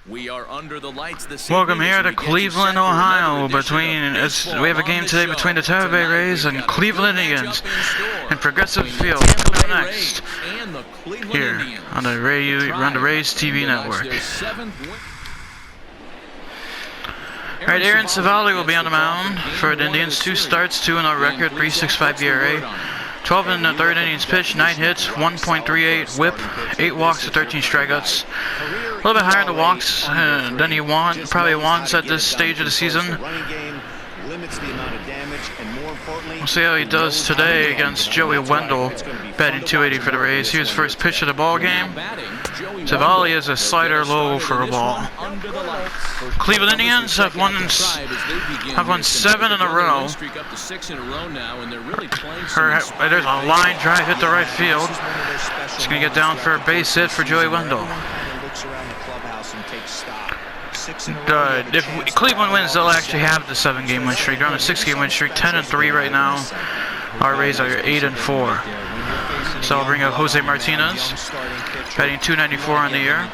We are under the lights this Welcome here to Cleveland, Ohio. We have a game today between the Tampa Bay Rays and Cleveland Indians in Progressive Field. Coming up next here on the Rays TV network. Alright, Aaron Civale will be on the mound for the Indians. 2 starts, 2-0 record, 3.65 ERA. 12 in the third innings pitched, 9 hits, 1.38 whip, 8 walks to 13 strikeouts. A little bit higher in the walks than he probably wants at this stage of the season. We'll see how he does today against Joey Wendell, batting .280 for the Rays. Here's first pitch of the ball game. Civale is a slider low for a ball. Cleveland Indians have won 7 in a row. There's a line drive hit to right field. It's going to get down for a base hit for Joey Wendell. If Cleveland wins, they'll actually have the 7-game win streak. They're on a 6-game win streak, 10-3 right now. Our Rays are 8-4. So I'll bring up Jose Martinez, batting .294 on the year.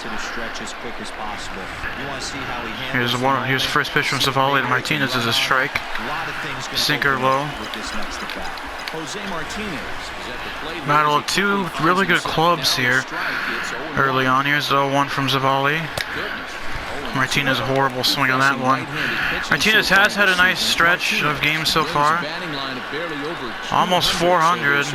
Here's the first pitch from Civale to Martinez is a strike. Sinker low. Battle of 2 really good clubs here early on. Here's the 0-1 from Civale. Martinez, a horrible swing on that one. Martinez has had a nice stretch of games so far. Almost 400.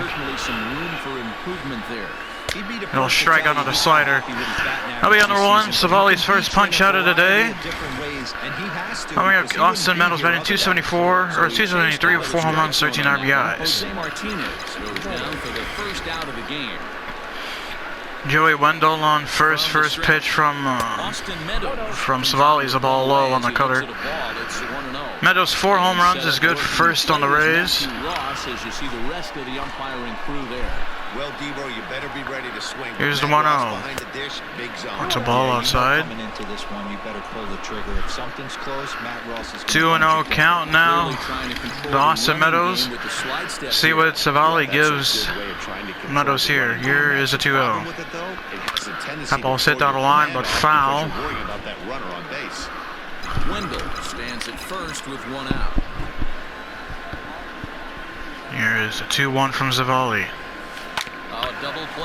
He'll strike out another slider. That'll be on number 1. Civale's first punch out of the day. We have Austin Meadows batting .274, or .273 with 4 home runs, 13 RBIs. Joey Wendell on first pitch from Civale's a ball low on the cutter. Meadows 4 home runs is good for first on the Rays. Here's the 1-0. It's a ball outside. 2-0 count now to Austin Meadows. See what Civale gives Meadows here. Here is a 2-0. That ball's hit down the line, but foul. Wendell stands at first with 1 out. Here is a 2-1 from Civale.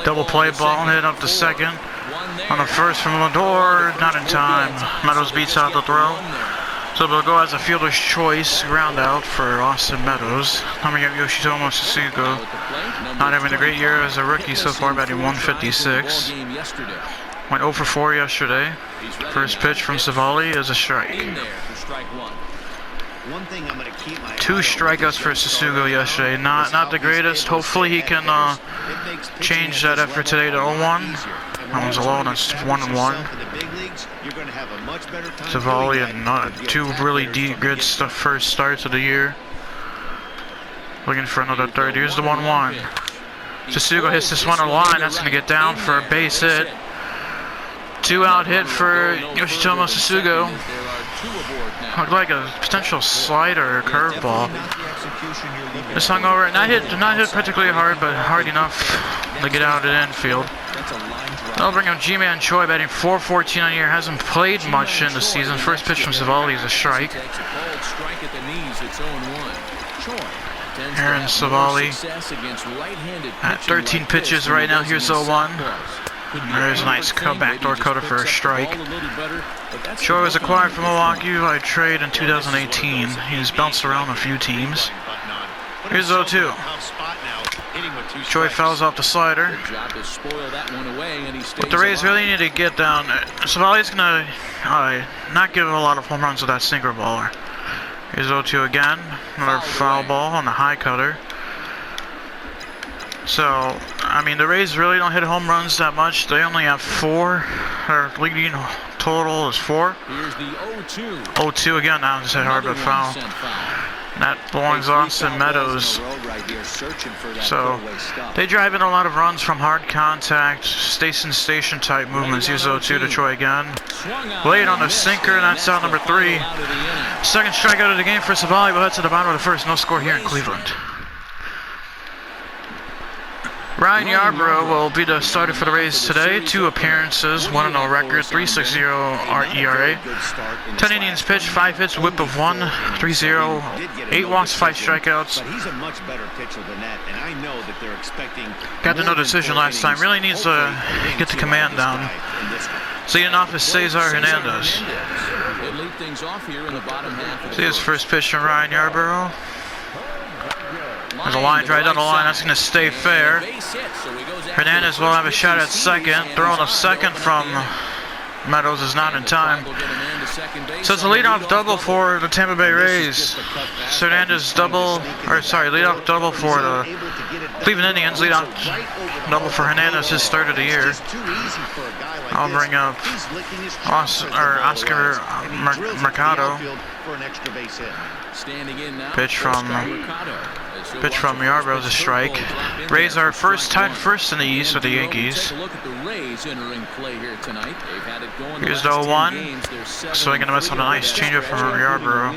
Double play ball hit up to second. On the first from Lindor, not in time. Meadows beats out the throw. So they'll go as a fielder's choice, ground out for Austin Meadows. Coming up, Yoshitomo Susugo, not having a great year as a rookie so far, batting .156. Went 0 for 4 yesterday. First pitch from Civale is a strike. 2 strikeouts for Susugo yesterday. Not the greatest. Hopefully he can change that effort today to 0-1. That one's alone. That's 1-1. Civale and 2 really good first starts of the year. Looking for another third. Here's the 1-1. Susugo hits this one on the line. That's going to get down for a base hit. 2-out hit for Yoshitomo Susugo. Looked like a potential slider or curveball. Just hung over. Not hit particularly hard, but hard enough to get out at infield. I'll bring up G-Man Choi, batting .414 on the year. Hasn't played much in the season. First pitch from Civale is a strike. Aaron Civale at 13 pitches right now. Here's 0-1. There's a nice backdoor cutter for a strike. Choi was acquired from Milwaukee by trade in 2018. He's bounced around a few teams. Here's 0-2. Choi fouls off the slider. But the Rays really need to get down. Civale's going to not give a lot of home runs with that sinker baller. Here's 0-2 again. Another foul ball on the high cutter. So, I mean, the Rays really don't hit home runs that much. They only have 4. Their leading total is 4. 0-2 again now. Just hit hard but foul. That belongs to Austin Meadows. So, they drive in a lot of runs from hard contact, station type movements. Here's 0-2 to Choi again. Late on the sinker, and that's out number 3. Second strikeout of the game for Civale. We'll head to the bottom of the first. No score here in Cleveland. Ryan Yarborough will be the starter for the Rays today. 2 appearances, 1-0 record, 3.60 ERA. 10 innings pitched, 5 hits, whip of 1, 3.0, 8 walks, 5 strikeouts. He's a much better pitcher than that, and I know that they're expecting. Got the no decision last time. Really needs to get the command down. Leading off is Cesar Hernandez. See his first pitch from Ryan Yarborough. There's a line drive down the line. That's going to stay fair. Hernandez will have a shot at second. Throwing a second from Meadows is not in time. So it's a leadoff double for the Tampa Bay Rays. Hernandez leadoff double for the Cleveland Indians. Leadoff double for Hernandez, his third of the year. I'll bring up Oscar Mercado. Pitch from Yarborough is a strike. Rays are tied first in the East with the Yankees. Here's the 0-1. Swinging a miss on a nice changeup from Yarborough.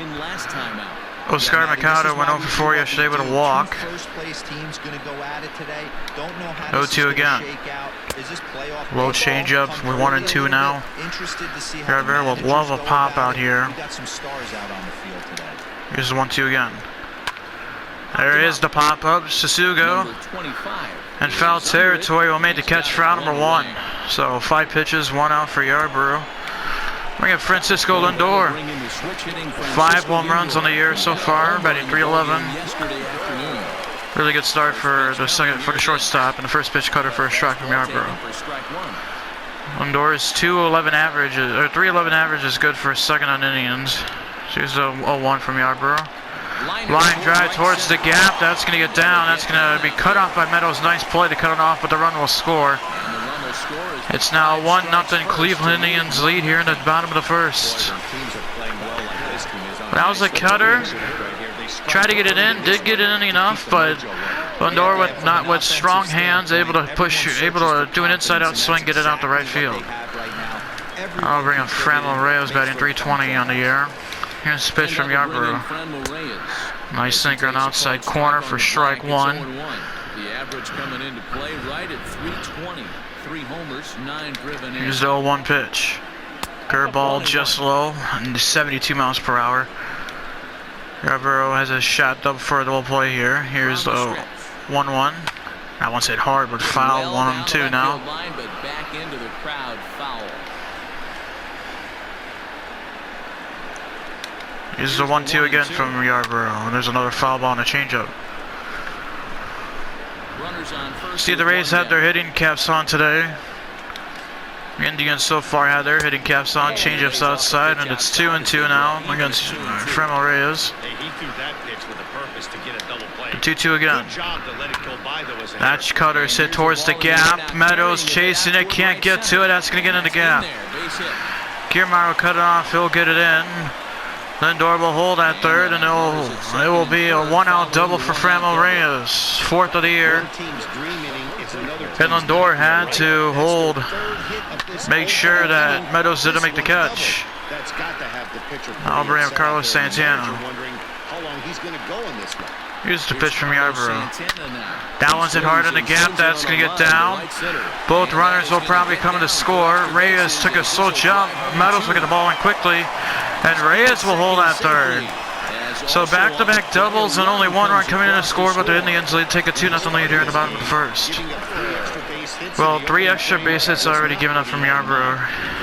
Oscar Mercado went 0 for 4 yesterday with a walk. 0-2 again. Low changeup. We're 1 and 2 now. Yarborough will love a pop out here. Here's the 1-2 again. There is the pop-up. Sasugo. And foul territory will make the catch for out number 1. So 5 pitches, 1 out for Yarborough. Bring up Francisco Lindor. 5 home runs on the year so far, batting .311. Really good start for the shortstop, and the first pitch cutter for a strike from Yarborough. Lindor's 2.11 average, or 3.11 average is good for a second on Indians. Here's the 0-1 from Yarborough. Line drive towards the gap. That's going to get down. That's going to be cut off by Meadows. Nice play to cut it off, but the run will score. It's now 1-0 Cleveland Indians lead here in the bottom of the first. That was a cutter. Tried to get it in. Did get it in enough, but Lindor with strong hands, able to do an inside-out swing, get it out the right field. I'll bring up Franmil Reyes batting .320 on the year. Here's a pitch from Yarborough. Nice sinker on the outside corner for strike 1. The average coming into play right at 320. 3 homers, 9 driven in. Here's the 0-1 pitch. Curveball just low, 72 miles per hour. Yarborough has a shot double for a double play here. Here's the 1-1. That one's hit hard, but foul. 1-2 now. Here's the 1-2 again from Yarborough, and there's another foul ball and a changeup. See, the Rays had their hitting caps on today. The Indians so far had their hitting caps on, changeups outside, and it's 2-2 now against Franmil Reyes. The 2-2 again. That cutter's hit towards the gap. Meadows chasing it, can't get to it. That's going to get in the gap. Kiermaier will cut it off, he'll get it in. Lindor will hold at third, and it will be a 1-out double for Franmil Reyes, 4th of the year. And Lindor had to hold, make sure that Meadows didn't make the catch. I'll bring up Carlos Santana. Here's the pitch from Yarborough. That one's hit hard in the gap. That's going to get down. Both runners will probably come to score. Reyes took a slow jump. Meadows will get the ball in quickly. And Reyes will hold at third. So back-to-back doubles and only 1 run coming in to score, but the Indians take a 2-0 lead here in the bottom of the first. Well, 3 extra base hits already given up from Yarborough.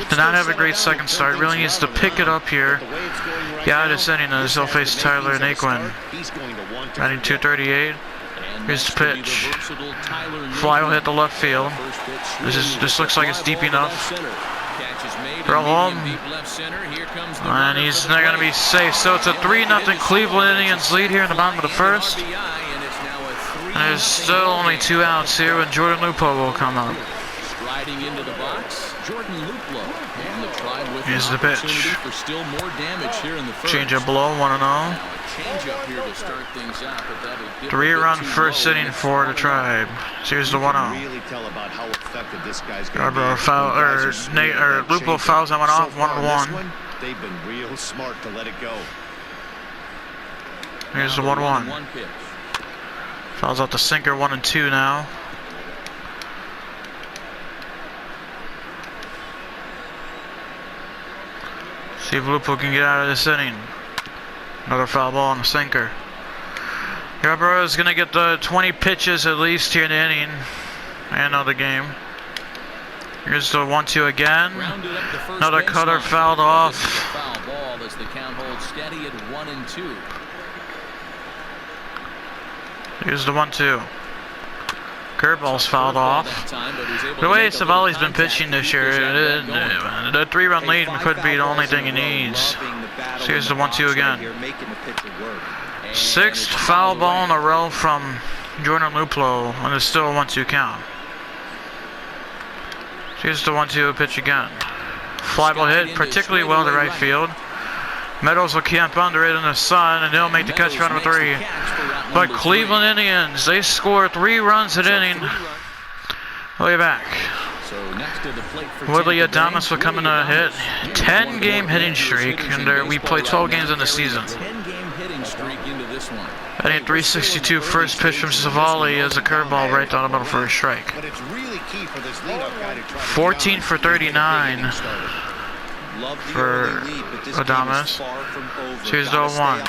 Did not have a great second start. Really needs to pick it up here. Yeah, this inning is he'll face Tyler Naquin. Batting .238. Here's the pitch. Fly will hit the left field. This looks like it's deep enough. Throw home. And he's not going to be safe. So it's a 3-0 Cleveland Indians lead here in the bottom of the first. And there's still only 2 outs here when Jordan Lupo will come up. Here's the pitch. Change-up below, 1-0. 3-run first inning for the Tribe. So here's the 1-0. Lupo fouls that one off, 1-1. They've been real smart to let it go. Here's the 1-1. Fouls out the sinker, 1-2 now. See if Lupo can get out of this inning. Another foul ball on the sinker. Yarborough is going to get the 20 pitches at least here in the inning and of the game. Here's the 1-2 again. Another cutter fouled off. Foul ball as the count holds steady at 1-2. Here's the 1-2. Curveball's fouled off. The way Savali's been pitching this year, the 3-run lead could be the only thing he needs. So here's the 1-2 again. 6th foul ball in a row from Jordan Luplo, and it's still a 1-2 count. Here's the 1-2 pitch again. Fly ball hit particularly well to right field. Meadows will camp under it in the sun, and they'll make the catch for number 3. But Cleveland Indians, they score 3 runs at inning. Way back. Woodley Adames will come in to hit. 10-game hitting streak, and we play 12 games in the season. Batting 362, first pitch from Savali as a curveball right down the middle for a strike. 14 for 39 for Adames. Here's the 0-1.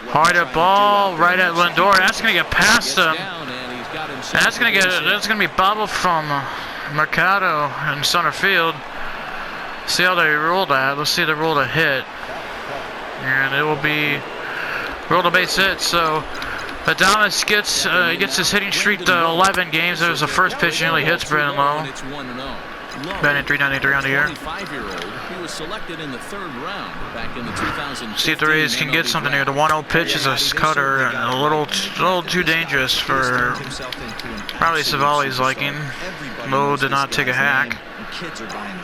Hard at ball right at Lindor. That's gonna get past him. And that's gonna be bobbled from Mercado in center field. See how they rule that. Let's see the rule to hit. And it will be roll the base hit. So Adames gets his hitting streak to 11 games. There's the first pitch he only hits Brandon Lowe. Batting 393 on the year. He was selected in the 3rd round back in the 2015. See if the Rays can get something here. The 1-0 pitch is a cutter and a little too dangerous for probably Savali's liking. Lowe did not take a hack.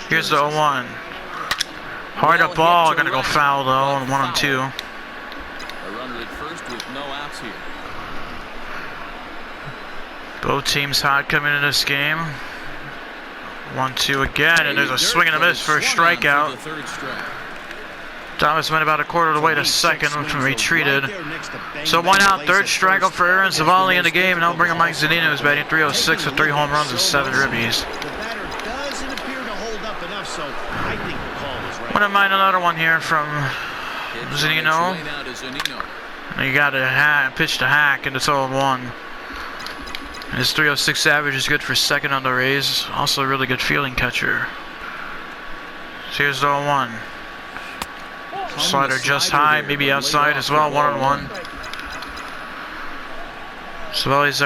Here's the 0-1. Hard up ball, gonna go foul though, and 1-2. A runner at first with no outs here. Both teams hot coming into this game. 1-2 again, and there's a swing and a miss for a strikeout. Thomas went about a quarter of the way to second, which retreated. So 1 out, 3rd strikeout for Aaron Savali in the game, and I'll bring in Mike Zunino, who's batting 306 with 3 home runs and 7 ribbies. Wouldn't mind another one here from Zunino. You got a pitch to hack, and it's 0-1. His 306 average is good for 2nd on the Rays. Also a really good fielding catcher. So here's the 0-1. Slider just high, maybe outside as well, 1-1. Savali's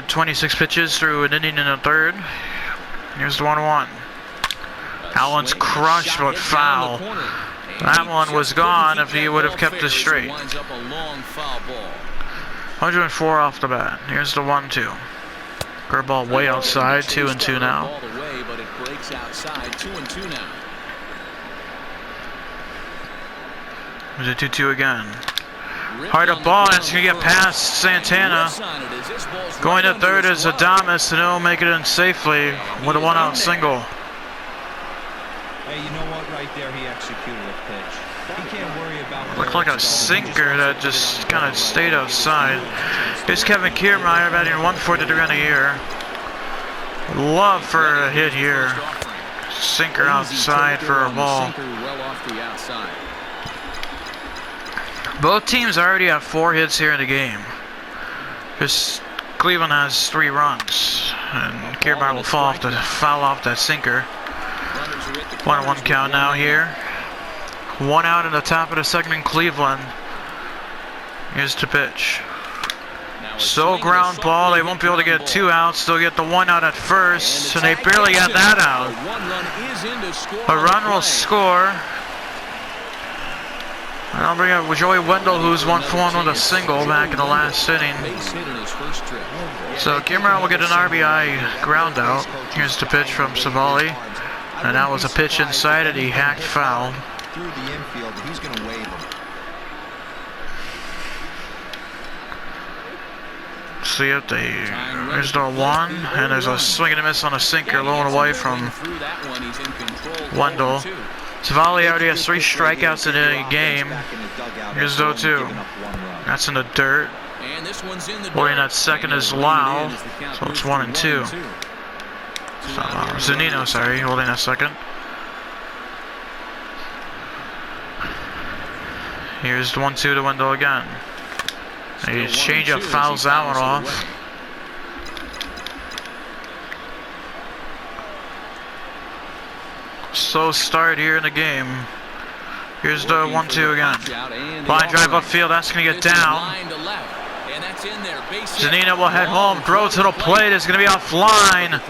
26 pitches through an inning and a 3rd. Here's the 1-1. Allen's crushed but foul. That one was gone if he would have kept it straight. 104 off the bat. Here's the 1-2. Curveball way outside, 2-2 now. There's a 2-2 again. Hard up ball, and it's going to get past Santana. Going to 3rd is Adames, and he'll make it in safely with a 1-out single. Hey, you know what? Right there, he executed a pitch. He can't worry about. Looked like a sinker that just kind of stayed outside. Here's Kevin Kiermaier batting 143 on the year. Love for a hit here. Sinker outside for a ball. Both teams already have 4 hits here in the game. Cleveland has 3 runs, and Kiermaier will foul off that sinker. 1-1 count now here. 1 out in the top of the 2nd in Cleveland. Here's the pitch. So ground ball, they won't be able to get 2 outs. They'll get the 1 out at first, and they barely got that out. A run will score. And I'll bring up Joey Wendell, who's 1 for 1 with a single back in the last inning. So Kiermaier will get an RBI ground out. Here's the pitch from Savali. And that was a pitch inside it. He hacked foul. Through the infield, he's going to wave him. See if there's the 1, and there's a swing and a miss on a sinker, low and away from Wendell. Savali already has 3 strikeouts in a game. Here's the 0-2. That's in the dirt. Holding that 2nd is Lau, so it's 1-2. Zunino, sorry, holding that 2nd. Here's the 1-2 to Wendell again. He change up, fouls that one off. Slow start here in the game. Here's the 1-2 again. Line drive upfield, that's going to get down. Zanino will head home, throw to the plate, it's going to be offline.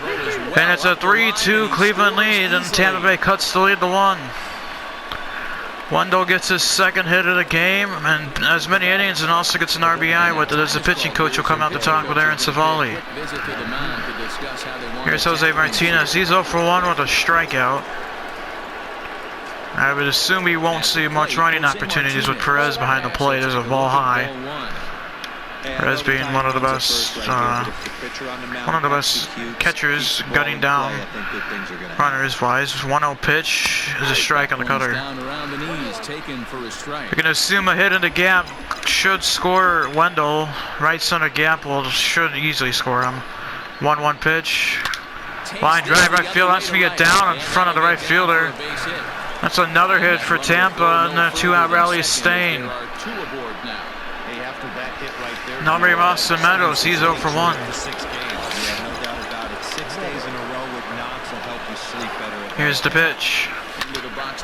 And it's a 3-2 Cleveland lead, and Tampa Bay cuts the lead to 1. Wendell gets his second hit of the game, and as many innings, and also gets an RBI with it as the pitching coach will come out to talk with Aaron Savali. Here's Jose Martinez. He's 0 for 1 with a strikeout. I would assume we won't see much running opportunities with Perez behind the plate. There's a ball high. Perez being one of the best catchers, gutting down runners wise. 1-0 pitch is a strike on the cutter. We're going to assume a hit in the gap should score Wendell. Right center gap should easily score him. 1-1 pitch. Line drive right field. That's going to get down in front of the right fielder. That's another hit for Tampa, and the 2-out rally is staying. Number Austin Meadows, he's 0 for 1. Here's the pitch.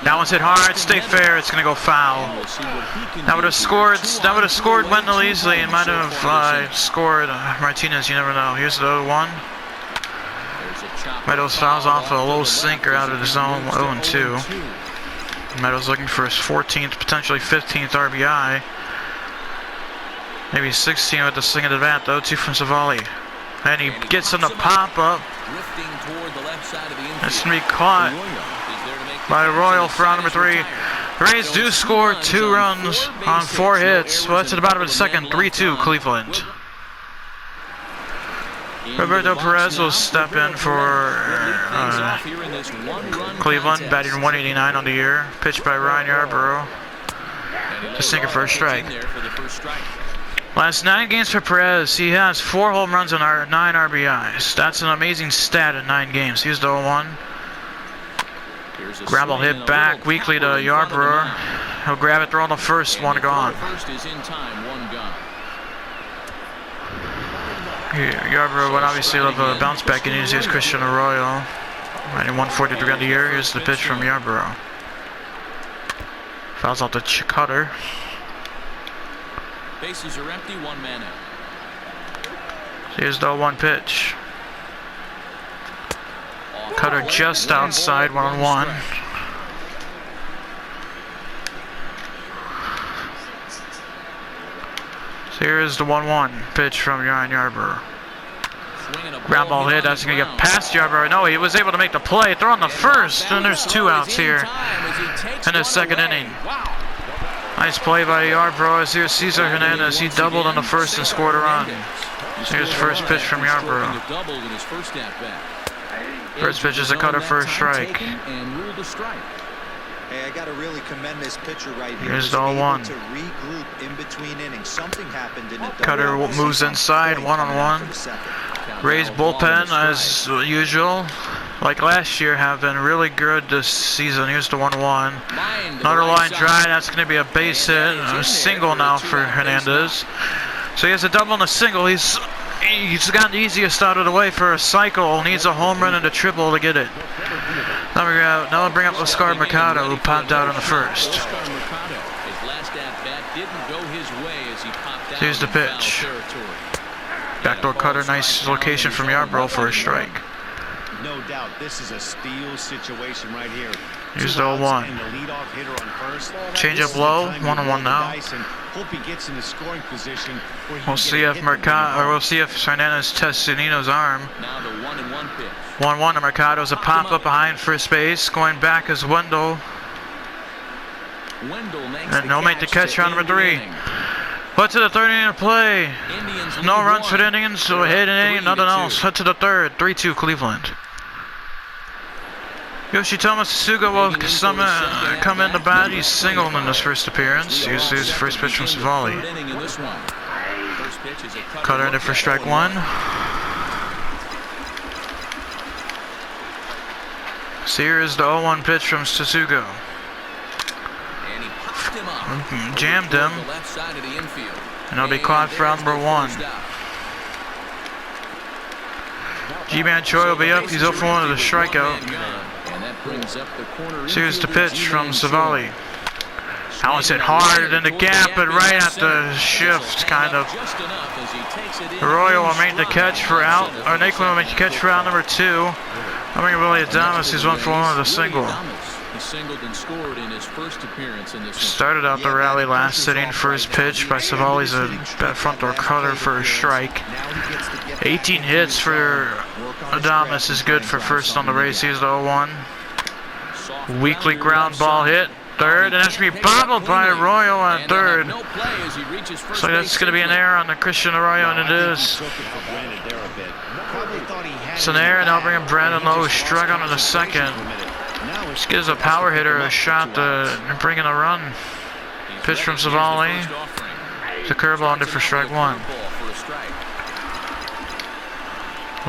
That one's hit hard. Stay fair. It's going to go foul. That would have scored Wendell easily, and might have scored Martinez. You never know. Here's the 0-1. Meadows fouls off a low sinker out of the zone. 0-2. Meadows looking for his 14th, potentially 15th RBI. Maybe 16 with the swing of the bat, though. 2 from Savali. And he gets in the pop-up. That's going to be caught by Royal for round number 3. Rays do score 2 runs on 4 hits. Well, that's at the bottom of the second. 3-2 Cleveland. Roberto Perez will step in for Cleveland, batting 189 on the year. Pitched by Ryan Yarbrough. The sinker for a strike. Last 9 games for Perez, he has 4 home runs and 9 RBIs. That's an amazing stat in 9 games. Here's the 0-1. Grab will hit back weakly to Yarbrough. He'll grab it, throw on the first, 1 gone. Yarbrough would obviously love a bounce back innings. Here's Christian Arroyo. Riding 143 on the year. Here's the pitch from Yarbrough. Fouls out the cutter. Bases are empty, 1 man out. Here's the 0-1 pitch. Cutter just outside, 1-1. So here's the 1-1 pitch from Ryan Yarbrough. Ground ball hit, that's going to get past Yarbrough. No, he was able to make the play. Throw on the first, and there's 2 outs here in the second inning. Nice play by Yarbrough. As here's Cesar Hernandez. He doubled on the first and scored a run. Here's the first pitch from Yarbrough. First pitch is a cutter for a strike. Hey, I gotta really commend this pitcher right here. Here's the 0-1. To regroup in between innings. Something happened in the Cutter moves inside, 1-on-1. Rays bullpen, as usual, like last year, have been really good this season. Here's the 1-1. Another line drive. That's going to be a base hit. A single now for Hernandez. So he has a double and a single. He's gotten the easiest out of the way for a cycle. Needs a home run and a triple to get it. Now we'll bring up Oscar Mercado, who popped out on the first. Here's the pitch. Backdoor cutter, nice location from Yarbrough for a strike. No doubt, this is a steal situation right here. Here's the 0-1. Change up low, 1-1 now. We'll see if Hernandez tests Zanino's arm. 1-1 to Mercado's a pop-up behind first base. Going back is Wendell. And he'll make the catch round number 3. But to the third inning of play. No runs for the Indians, so a hit an inning, nothing else. Head to the third, 3-2 Cleveland. Yoshitomo Suga will come in to bat. He's singled in his first appearance. Here's his first pitch from Savali. Cutter in it for strike 1. So here's the 0-1 pitch from Suzugo. jammed him. And he'll be caught for round number 1. G-Man Choi will be up. He's 0 for 1 with a strikeout. So here's the pitch from Savali. That was hit hard in the gap, but right at the shift, kind of. Arroyo will make the catch for out, or Naquin will make the catch for out number 2. Coming Willie Adames, he's 1 for 1 with a single. Started out the rally last inning. First pitch by Savali's a front door cutter for a strike. 18 hits for Adames is good for first on the race. He's the 0-1. Weakly ground ball hit. Third, and that's going to be bobbled by Arroyo on third. So that's going to be an error on the Christian Arroyo, and it is. It's an error, and I'll bring in Brandon Lowe, struck on in the second. This gives a power hitter a shot to bring in a run. Pitch from Savali. The curveball under for strike 1.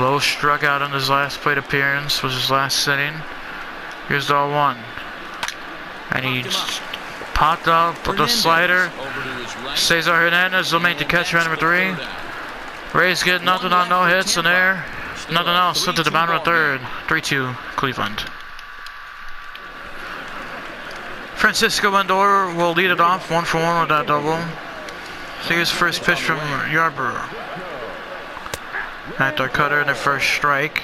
Lowe struck out on his last plate appearance, was his last inning. Here's the 0-1. And he popped up with the slider. Cesar Hernandez will make the catch for number 3. Rays get nothing on no hits in there. Nothing else. Sent to the bottom of third. 3-2 Cleveland. Francisco Lindor will lead it off 1 for 1 with that double. So here's first pitch from Yarborough. At their cutter in the first strike.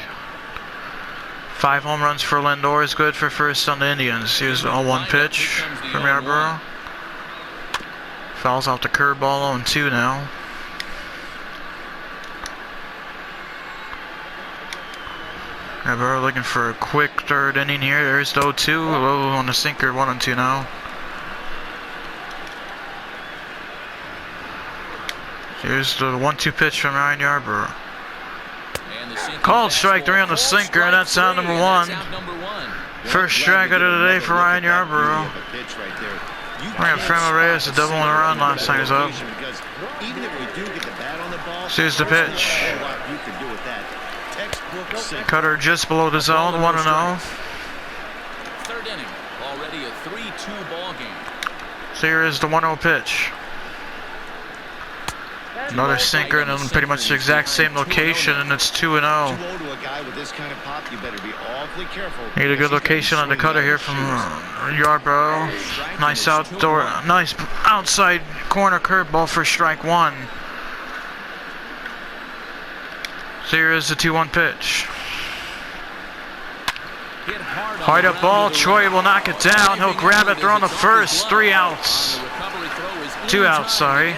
5 home runs for Lindor is good for first on the Indians. Here's the 0-1 pitch from Yarborough. Fouls out the curveball 0-2 now. Yarborough looking for a quick third inning here. There's the 0-2. Low on the sinker, 1-2 now. Here's the 1-2 pitch from Ryan Yarborough. Called strike 3 on the sinker, and that's out number 1. First strikeout of the day for Ryan Yarborough. We're going to Framil Reyes, a double and a run last time he's up. Here's the pitch. Cutter just below the zone, 1-0. Third inning, already a 3-2 ball game. So here is the 1-0 pitch. Another sinker and in pretty much the exact same location, and it's 2-0. Need a good location on the cutter here from Yarborough. Nice outside corner curveball for strike 1. So here is the 2-1 pitch. Hard up ball, Choi will knock it down. He'll grab it, throw on the first. 3 outs. 2 outs, sorry.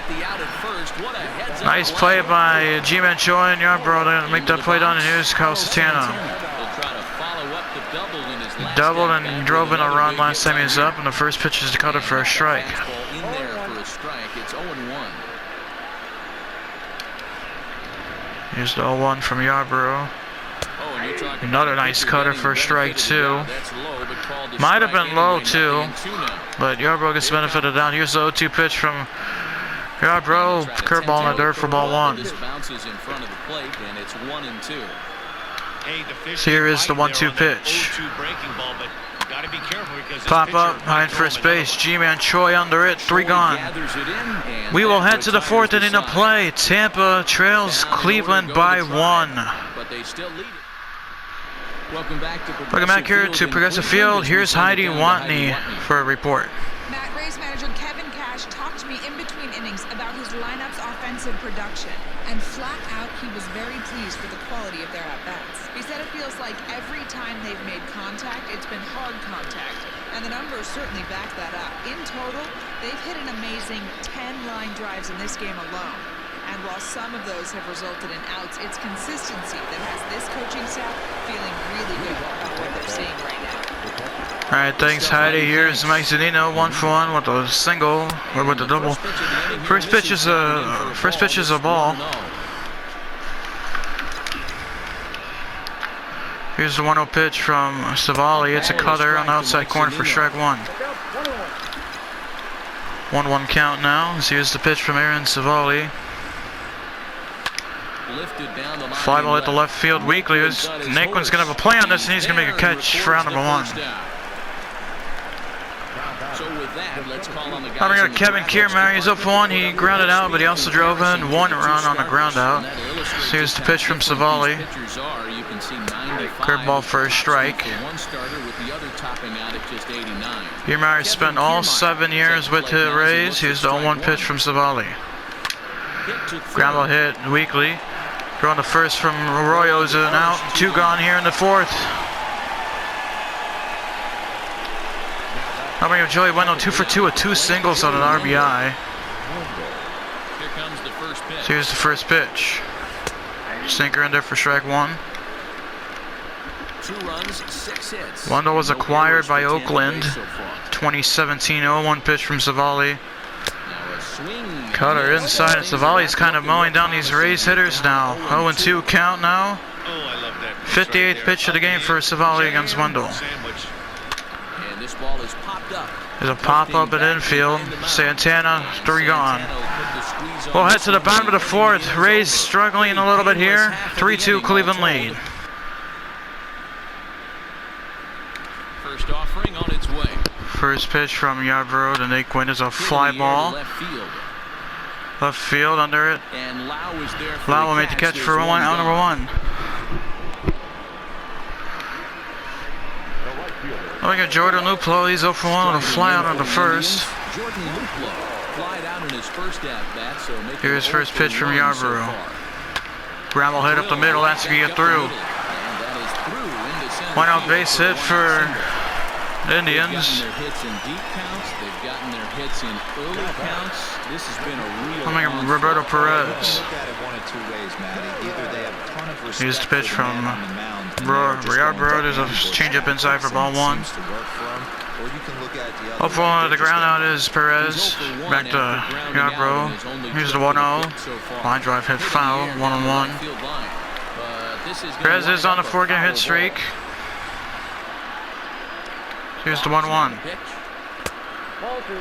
Nice play by G-Man Choi and Yarborough to make that play down, and here's Kyle Satana. Doubled and drove in a run last time he was up, and the first pitch is to cut it for a strike. Here's the 0-1 from Yarborough. Another nice cutter for a strike 2. Might have been low too, but Yarborough gets the benefit of the doubt. Here's the 0-2 pitch from Yarborough, curveball in the dirt for ball 1. So here is the 1-2 pitch. Pop up behind first base. G-Man Choi under it. 3 gone. We will head to the 4th inning of play. Tampa trails Cleveland by 1. Welcome back here to Progressive Field. Here's Heidi Watney for a report. Matt, Rays manager Kevin Cash talked to me in between innings about his lineup's offensive production, and flat out he was very pleased with the quality of their at-bats. He said it feels like every time they've made contact, it's been hard contact, and the numbers certainly back that up. In total, they've hit an amazing 10 line drives in this game alone. And while some of those have resulted in outs, it's consistency that has this coaching staff feeling really good about what they're seeing right now. All right, thanks Heidi. Here's Mike Zunino, 1 for 1 with a single, or with a double. First pitch is a ball. Here's the 1-0 pitch from Savali. It's a cutter on the outside corner for strike 1. 1-1 count now. So here's the pitch from Aaron Savali. Fly ball at the left field weakly. Naquin's going to have a play on this, and he's going to make a catch for round number 1. So with that, let's call on the guys. Now we got Kevin Kiermaier. He's up 1. He grounded out, but he also drove in 1 run on a ground out. So here's the pitch from Savali. Curveball for a strike. Kiermaier spent all 7 years with the Rays. Here's the 0-1 pitch from Savali. Ground ball hit weakly. Throwing the first from Arroyo is an out. 2 gone here in the 4th. Now we have Joey Wendell 2 for 2 with 2 singles on an RBI. Here comes the first pitch. So here's the first pitch. Sinker in there for strike 1. 2 runs, 6 hits. Wendell was acquired by Oakland. 2017 0-1 pitch from Savali. Cutter inside, and Savali's kind of mowing down these Rays hitters now. 0-2 count now. 58th pitch of the game for Savali against Wendell. And this ball is popped up. There's a pop-up at infield. Santana, 3 gone. We'll head to the bottom of the 4th. Rays struggling a little bit here. 3-2 Cleveland lead. First offering on its way. First pitch from Yarbrough to Nate Quinn is a fly ball. Left field under it. And Lau is there. Lau will make the catch for out number 1. Oh, we got Jordan Luplo. He's 0 for 1 with a fly out on the first. Jordan Luplo flied out in his first at bat, so here's first pitch from Yarbrough. Ground ball hit up the middle. That's going to get through. One out base hit for the Indians. Roberto Perez. Here's the pitch from Yarbrough. There's a changeup inside for ball 1. Up for the ground out is Perez. Back to Yarbrough. Here's the 1-0. Line drive hit foul. 1-1. Perez is on a 4-game hit streak. Here's the 1-1.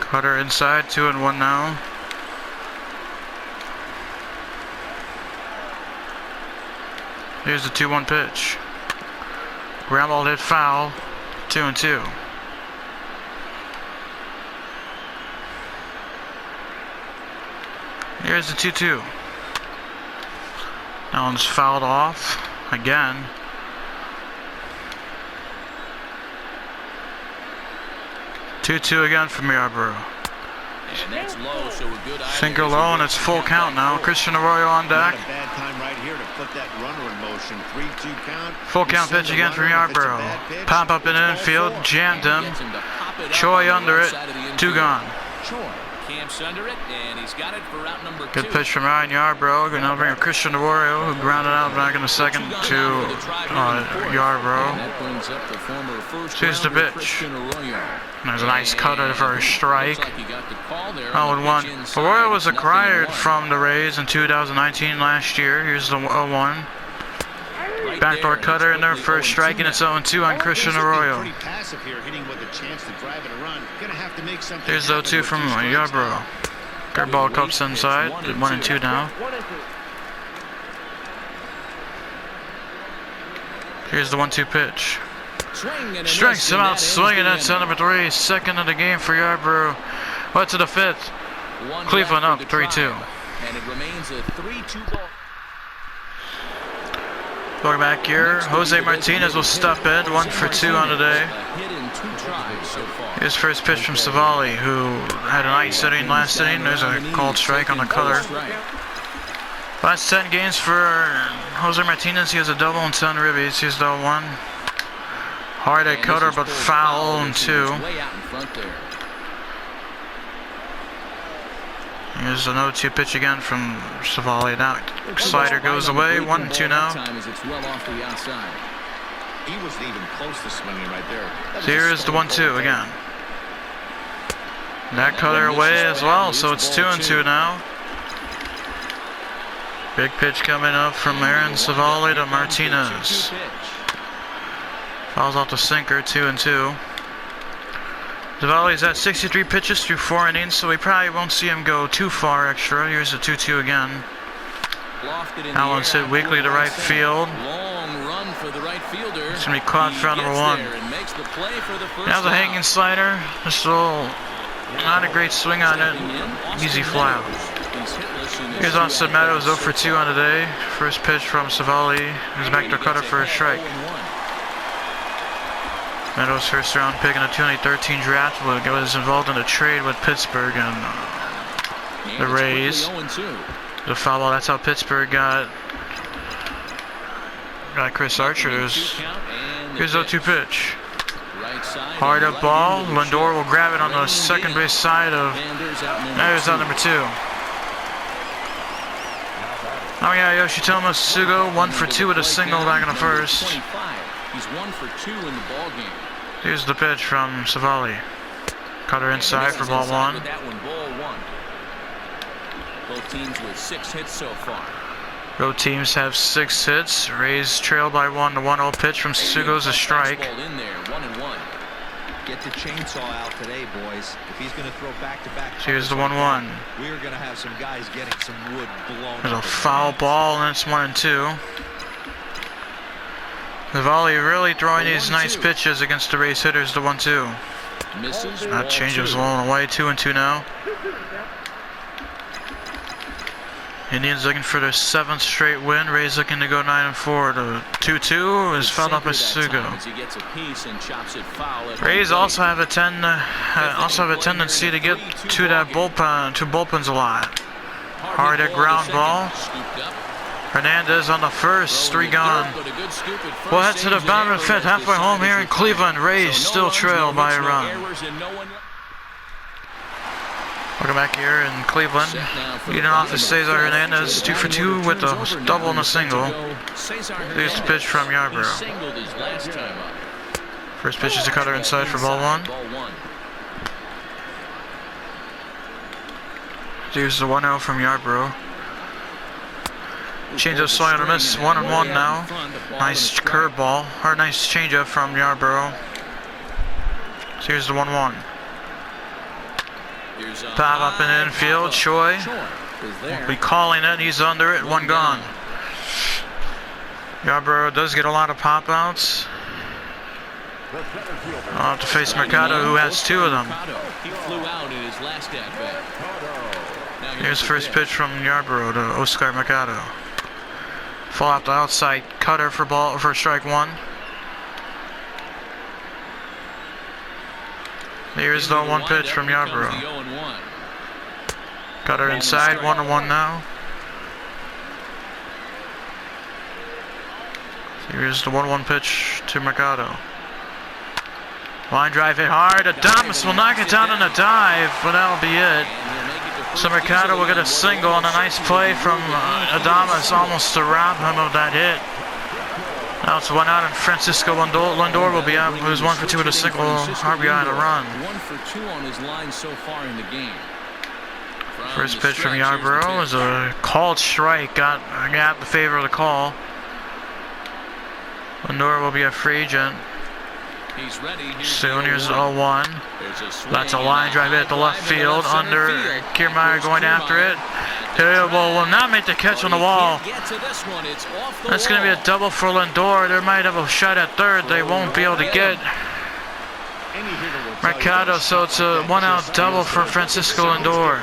Cutter inside, 2-1 now. Here's the 2-1 pitch. Ground ball hit foul, 2-2. Here's the 2-2. That one's fouled off again. Two again from Yarbrough. And that's low, so a good sinker low, and it's full count now. Christian Arroyo on deck. Bad time right here to put that runner in motion. 3-2 count. Full count pitch again from Yarbrough. Pop up in infield, jammed him. Choi under it, 2 gone. Camps under it, and he's got it for route number 2. Good pitch from Ryan Yarbrough. Going to bring a Christian Arroyo, who grounded out back in the second to Yarbrough. Here's the pitch. There's a nice cutter for a strike. 0-1. Arroyo was acquired from the Rays in 2019 last year. Here's the 0-1. Backdoor cutter in there for a strike, and it's 0-2 on Christian Arroyo. Here's the 0-2 from Yarbrough. Curveball cups inside. 1-2 now. Here's the 1-2 pitch. Strikes him out swinging. That's number 3. Second of the game for Yarbrough. What's to the 5th? Cleveland up 3-2. And it remains a 3-2 ball. Going back here, Jose Martinez will step in, 1 for 2 on the day. Here's first pitch from Savali, who had a nice inning last inning. There's a called strike on the cutter. Last 10 games for Jose Martinez, he has a double and 10 ribbies. Here's the 1. Hard at cutter, but foul, 0-2. Here's an 0-2 pitch again from Savali. Now slider goes away. 1-2 now. He wasn't even close to swinging right there. So here's the 1-2 again. That cutter away as well, so it's 2-2 now. Big pitch coming up from Aaron Savali to Martinez. Fouls off the sinker, 2-2. Savali's at 63 pitches through 4 innings, so we probably won't see him go too far extra. Here's the 2-2 again. That one's hit weakly to right field. Long run for the right fielder. gonna be caught for number one. Now the hanging slider. Just a little, not a great swing on it. Easy fly out. Here's Austin Meadows 0 for 2 on the day. First pitch from Savali. He's back to cutter for a strike. Meadows' first round pick in the 2013 draft was involved in a trade with Pittsburgh and the Rays. The foul ball, that's how Pittsburgh got Chris Archer. Here's the 0-2 pitch. Hard up ball. Lindor will grab it on the second base side of. There's out number 2. Oh yeah, Yoshitomo Sugo 1 for 2 with a single back in the first. He's 1 for 2 in the ball game. Here's the pitch from Savali. Cutter inside for ball 1. Both teams with 6 hits so far. Both teams have 6 hits. Rays trail by 1. The 1-0 pitch from Sugo's a strike. In there, 1-1. Get the chainsaw out today, boys. If he's going to throw back-to-back. Here's the 1-1. We are going to have some guys getting some wood blown. There's a foul ball, and it's 1-2. Savali really throwing these nice pitches against the Rays hitters. The 1-2. That changes along away. 2-2 now. Indians looking for their 7th straight win. Rays looking to go 9-4. The 2-2 is fouled up by Sugo. Rays also have a tendency to get to that bullpen, to bullpens a lot. Hard at ground ball. Hernandez on the first, 3 gone. We'll head to the bottom of the 5th, halfway home here in Cleveland. Rays still trail by a run. Welcome back here in Cleveland. Leading off is Cesar Hernandez, 2 for 2 with a double and a single. Here's the pitch from Yarbrough. First pitch is a cutter inside for ball 1. Here's the 1-0 from Yarbrough. Change-up swing and a miss, 1-1 now. Nice curveball, or nice change-up from Yarbrough. So here's the 1-1. Pop up in the infield, Choi will be calling it, he's under it, 1 gone. Yarbrough does get a lot of pop-outs. I'll have to face Mercado, who has 2 of them. Here's the first pitch from Yarbrough to Oscar Mercado. Fall out the outside, cutter for strike 1. Here's the 1 pitch from Yarbrough. Cutter inside, 1-1 now. Here's the 1-1 pitch to Mercado. Line drive hit hard. Adames will knock it down on a dive, but that'll be it. So Mercado will get a single on a nice play from Adames, almost to rob him of that hit. Now it's 1 out, and Francisco Lindor will be out. He was 1 for 2 with a single RBI and a run. 1 for 2 on his line so far in the game. First pitch from Yarbrough is a called strike. Got the favor of the call. Lindor will be a free agent. Soon, here's the 0-1. That's a line drive hit to left field under Kiermaier going after it. Will not make the catch on the wall. That's going to be a double for Lindor. They might have a shot at third. They won't be able to get Mercado, so it's a 1-out double for Francisco Lindor.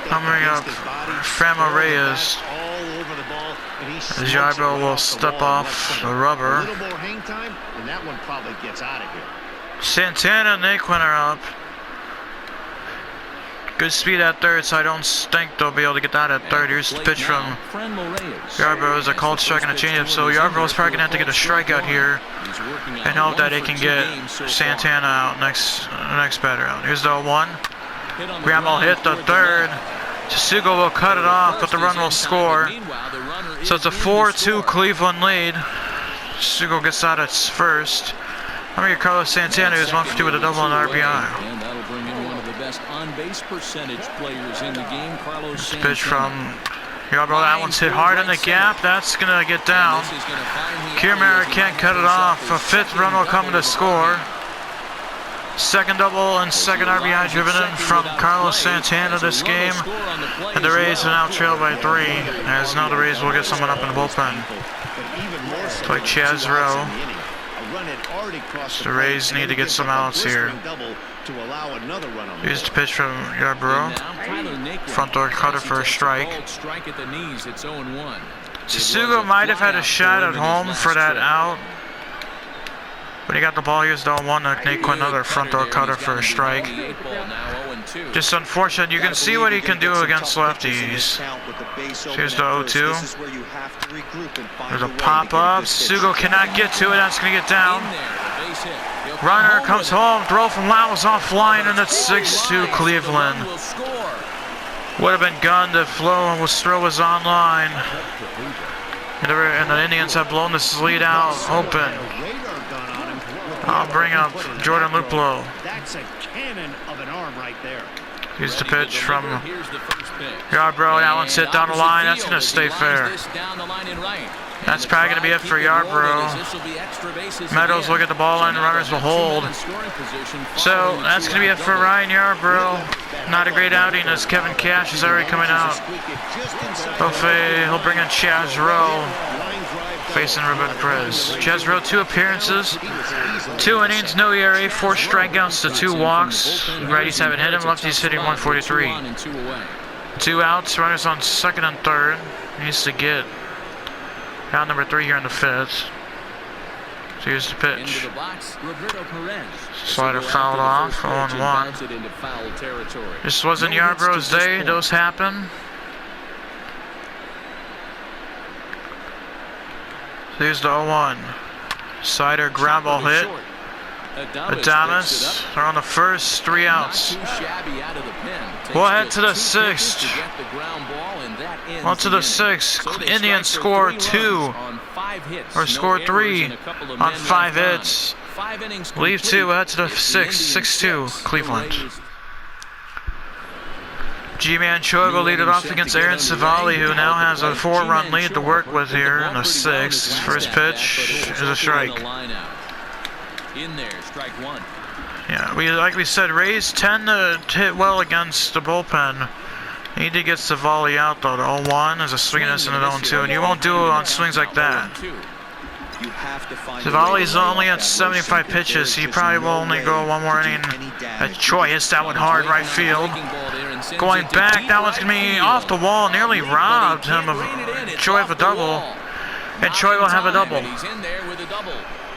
Coming up, Frama Reyes. As Yarbrough will step off the rubber. Santana and Naquin are up. Good speed at third, so I don't think they'll be able to get that at third. Here's the pitch from Yarbrough. Is a called strike and a changeup, so Yarbrough's probably going to have to get a strikeout here and hope that they can get Santana out next batter out. Here's the 0-1. Graham will hit the third. Sugo will cut it off, but the run will score. So it's a 4-2 Cleveland lead. Sugo gets out at first. I'm here, Carlos Santana, who's 1 for 2 with a double and RBI. And that'll bring in one of the best on-base percentage players in the game, Carlos Santana. Pitch from Yarbrough. That one's hit hard in the gap. That's going to get down. Kiermaier can't cut it off. A 5th run will come to score. Second double and second RBI driven in from Carlos Santana this game. And the Rays are now trailed by 3, as now the Rays will get someone up in the bullpen. Like Chaz Rowe. The Rays need to get some outs here. Here's the pitch from Yarbrough. Front door cutter for a strike. Tsutsugo might have had a shot at home for that out. But he got the ball. Here's the 0-1. Nate another front door cutter for a strike. Just unfortunate. You can see what he can do against lefties. Here's the 0-2. There's a pop up. Tsutsugo cannot get to it. That's going to get down. Runner comes home. Throw from Lyles offline, and it's 6-2 Cleveland. Would have been gunned if throw was online. And the Indians have blown this lead out open. I'll bring up Jordan Luplow. That's a cannon of an arm right there. Here's the pitch from Yarbrough. That one's hit down the line. That's going to stay fair. That's probably going to be it for Yarbrough. Meadows will get the ball in. Runners will hold. So that's going to be it for Ryan Yarbrough. Not a great outing as Kevin Cash is already coming out. Hopefully he'll bring in Chaz Rowe facing Roberto Perez. Chaz Rowe, 2 appearances, 2 innings, no ERA, 4 strikeouts to 2 walks. Righties haven't hit him. Lefties hitting 143. 2 outs. Runners on second and third. Needs to get out number 3 here in the 5th. So here's the pitch. Slider fouled off. 0-1. This wasn't Yarbrough's day. Those happen. Here's the 0-1. Slider ground ball hit. Adames, they're on the first, 3 outs. We'll head to the 6th. On to the 6th. Indians score 2. Or score 3 on 5 hits. Leave 2, we'll head to the 6th. 6-2, Cleveland. G-Man Choi will lead it off against Aaron Savali, who now has a 4-run lead to work with here in the 6th. First pitch is a strike. Yeah, like we said, Rays tend to hit well against the bullpen. He did get Savali out though. The 0-1 is a swing and miss and an 0-2, and you won't do it on swings like that. Savali's only at 75 pitches. He probably will only go 1 more inning. Choi hits that one hard right field. Going back, that one's going to be off the wall. Nearly robbed him of Choi of a double. And Choi will have a double.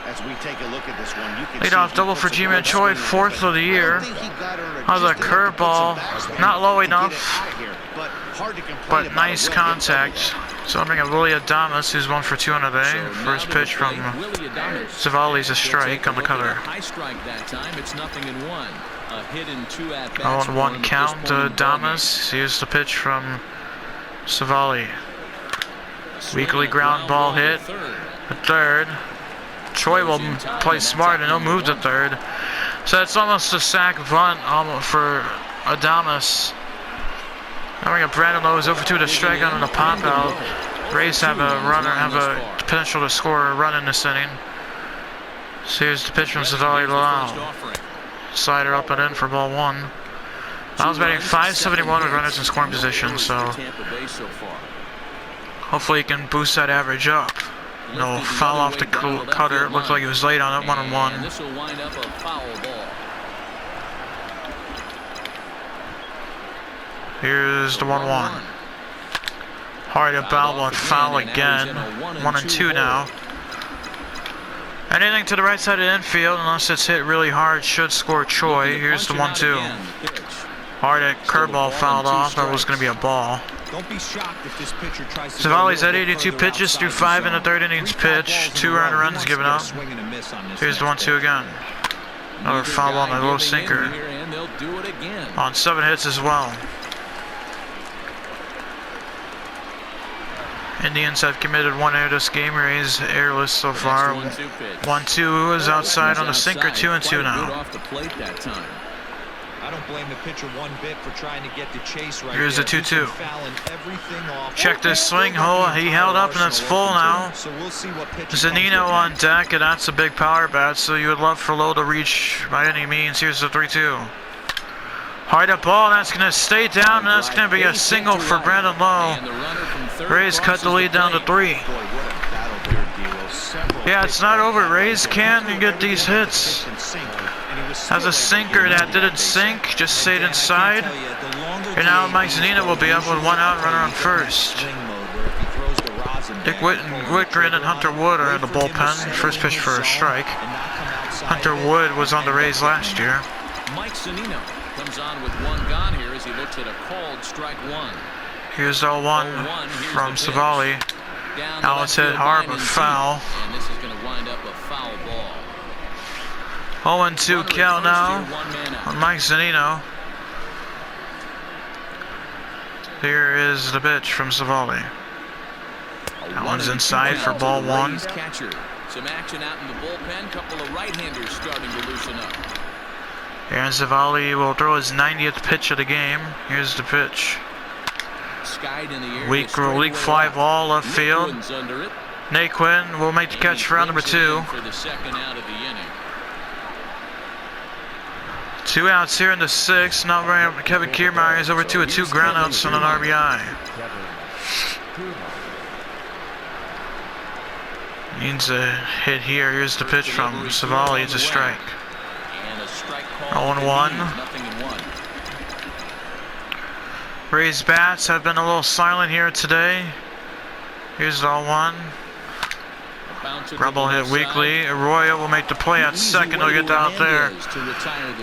As we take a look at this one, you can Leadoff double for G-Man Choi, 4th of the year. How's a curveball? Not low enough, but nice contact. So I'm bringing up Willie Adames, who's 1 for 2 on the day. First pitch from Savali's a strike on the cutter. 0-1 count to Adames. Here's the pitch from Savali. Weakly ground ball hit. The 3rd. Choi will play smart and he'll move to 3rd. So it's almost a sack bunt for Adames. Now we got Brandon Lowe, who's 0 for 2 to strike on the pop out. Rays have a potential to score a run in this inning. So here's the pitch from Savali Lau. Slider up and in for ball 1. Lyle's batting .571 with runners in scoring position, so hopefully he can boost that average up. No foul off the cutter. It looked like he was late on it. 1-1. Here's the 1-1. Hard to foul and foul again. 1-2 now. Anything to the right side of the infield, unless it's hit really hard, should score Choi. Here's the 1-2. Hard at curveball fouled off. That was going to be a ball. Savali's at 82 pitches through 5 in the 3rd innings pitch. 2 earned runs given up. Here's the 1-2 again. Another foul on the low sinker. On 7 hits as well. Indians have committed 1 error this game. Rays airless so far. 1-2 is outside on the sinker. 2-2 now. I don't blame the pitcher one bit for trying to get the chase right. Here's the 2-2. Fouling everything off. Check this swing hole. He held up and it's full now. So we'll see what pitch Zunino on deck, and that's a big power bat, so you would love for Lowe to reach by any means. Here's the 3-2. Hard up ball, and that's going to stay down, and that's going to be a single for Brandon Lowe. Rays cut the lead down to 3. Yeah, it's not over. Rays can get these hits. Has a sinker that didn't sink, just stayed inside. And now Mike Zunino will be up with 1 out, runner on first. Dick Whitgren and Hunter Wood are in the bullpen. First pitch for a strike. Hunter Wood was on the Rays last year. Mike Zunino comes on with 1 gone here as he looks at a called strike 1. Here's the 0-1 from Savali. Now it's hit hard but foul. And this is going to wind up a foul ball. 0-2 count now on Mike Zunino. Here is the pitch from Savali. That one's inside for ball 1. Some action out in the bullpen. Couple of right-handers starting to loosen up. Aaron Savali will throw his 90th pitch of the game. Here's the pitch. Weak fly ball left field. Naquin will make the catch for round number 2. 2 outs here in the 6th. Now Kevin Kiermaier is over 2 with 2 groundouts and an RBI. Needs a hit here. Here's the pitch from Savali. It's a strike. 0-1. Rays bats have been a little silent here today. Here's the 0-1. Grumble hit weakly. Arroyo will make the play at second. He'll get down there.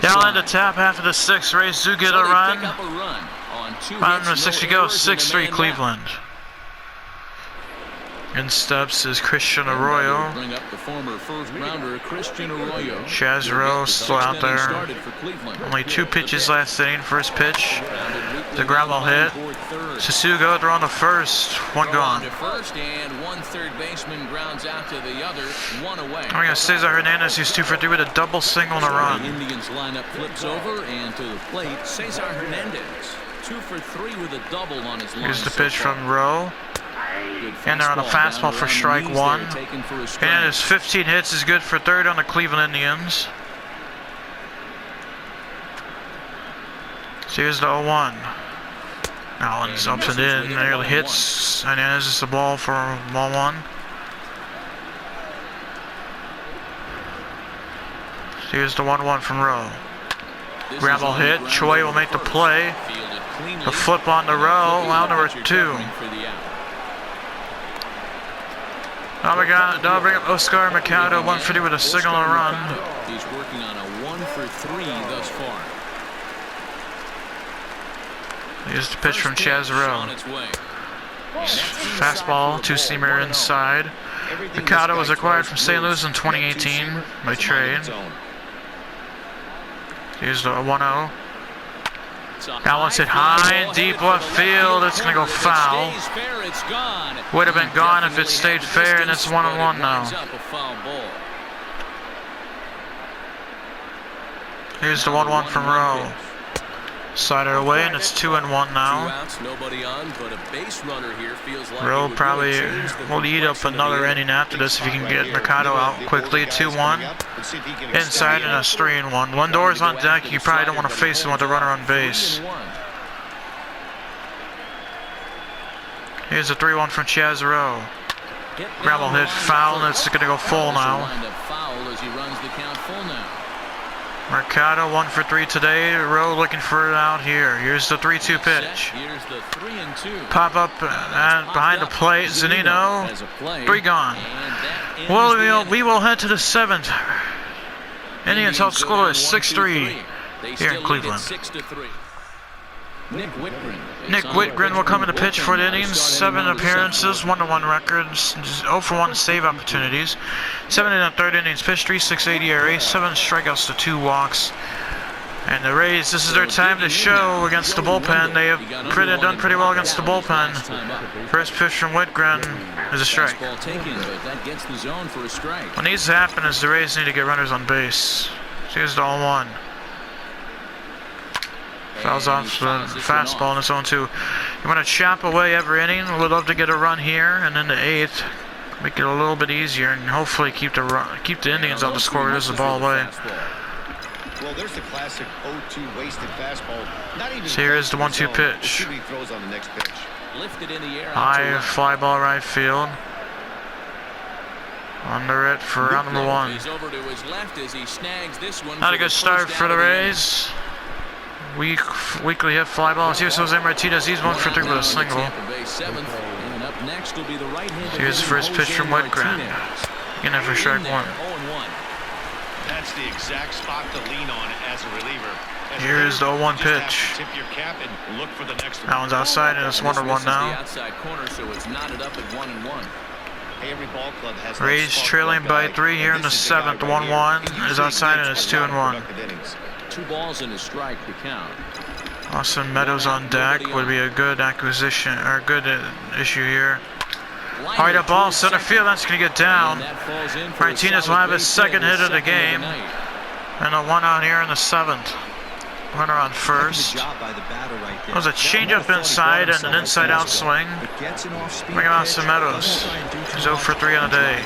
Down in the top half of the 6th. Rays do get a run. Bottom of 6 to go. 6-3 Cleveland. In steps is Christian Arroyo. Chaz Rowe still out there. Only 2 pitches last inning. First pitch, the ground ball hit. Sasugo thrown to first. 1 gone. We're going to Cesar Hernandez, who's 2 for 3 with a double single and a run. Indians lineup flips over and to the plate. Cesar Hernandez, 2 for 3 with a double on his line. Here's the pitch from Rowe. And they're on a fastball for strike 1. And his 15 hits is good for 3rd on the Cleveland Indians. So here's the 0-1. Allen's up and in, nearly hits. And then this is the ball for ball 1. Here's the 1-1 from Rowe. Ground ball hit. Choi will make the play. The flip on the Rowe. Out number 2. That'll bring up Oscar Mercado, 1 for 2 with a signal and a run. He's working on a 1 for 3 thus far. Here's the pitch from Chaz Rowe. Fastball, 2-seamer inside. Mercado was acquired from St. Louis in 2018 by trade. Here's the 1-0. That one's hit high and deep left field. It's going to go foul. Would have been gone if it stayed fair, and it's 1-1 now. Here's the 1-1 from Rowe. Slide it away, and it's 2-1 now. Rowe probably will eat up another inning after this if he can get Mercado out quickly. 2-1. Inside, and it's 3-1. Lindor's on deck. You probably don't want to face him with a runner on base. Here's a 3-1 from Chaz Rowe. Ground ball hit foul, and it's going to go full now. Mercado 1 for 3 today. Rowe looking for it out here. Here's the 3-2 pitch. Pop up and behind the plate. Zunino. 3 gone. Well, we will head to the 7th. Indians help score is 6-3 here in Cleveland. Nick Whitgren will come in to pitch for the Indians. 7 appearances, 1-1 records, 0 for 1 save opportunities. 7 in the 3rd innings pitched, 3.68 ERA, 7 strikeouts to 2 walks. And the Rays, this is their time to show against the bullpen. They have done pretty well against the bullpen. First pitch from Whitgren is a strike. What needs to happen is the Rays need to get runners on base. Here's the 0-1. Fouls off the fastball in his own 2. You want to chop away every inning. We'd love to get a run here, and in the 8th, make it a little bit easier, and hopefully keep the Indians on the score. There's the ball away. Well, there's the classic 0-2 wasted fastball. Not even So here is the 1-2 pitch. He throws on the next pitch. Lifted in the air. High fly ball right field. Under it for round number 1. He's over to his left as he snags this one. Not a good start for the Rays. Weekly hit fly balls. Here's Jose Martinez. He's 1 for 3 with a single. And up next will be the right-handed. Here's the first pitch from Whitgren. Getting it for strike 1. That's the exact spot to lean on as a reliever. Here's the 0-1 pitch. Tip your cap and look for the next one. That one's outside, and it's 1-1 now. Outside corner, so it's knotted up at 1-1. Every ball club has Rays trailing by 3 here in the 7th. 1-1 is outside, and it's 2-1. 2 balls and a strike to count. Austin Meadows on deck would be a good acquisition, or a good issue here. Alright, a ball center field, that's going to get down. Martinez will have his 2nd hit of the game. And a 1 out here in the 7th. Runner on first. That was a changeup inside and an inside-out swing. Bring him out to Meadows. He's 0 for 3 on the day.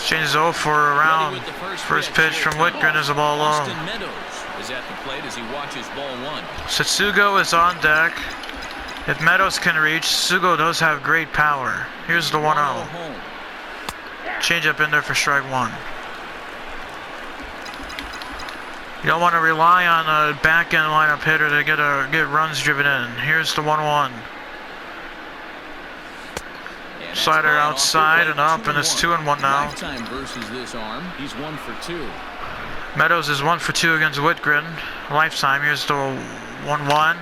Changes 0 for a round. First pitch from Whitgren is a ball low. Satsugo is on deck. If Meadows can reach, Sugo does have great power. Here's the 1-0. Change up in there for strike 1. You don't want to rely on a back-end lineup hitter to get runs driven in. Here's the 1-1. Slider outside and up, and it's 2-1 now. He's 1 for 2. Meadows is 1 for 2 against Whitgren. Lifetime. Here's the 1-1.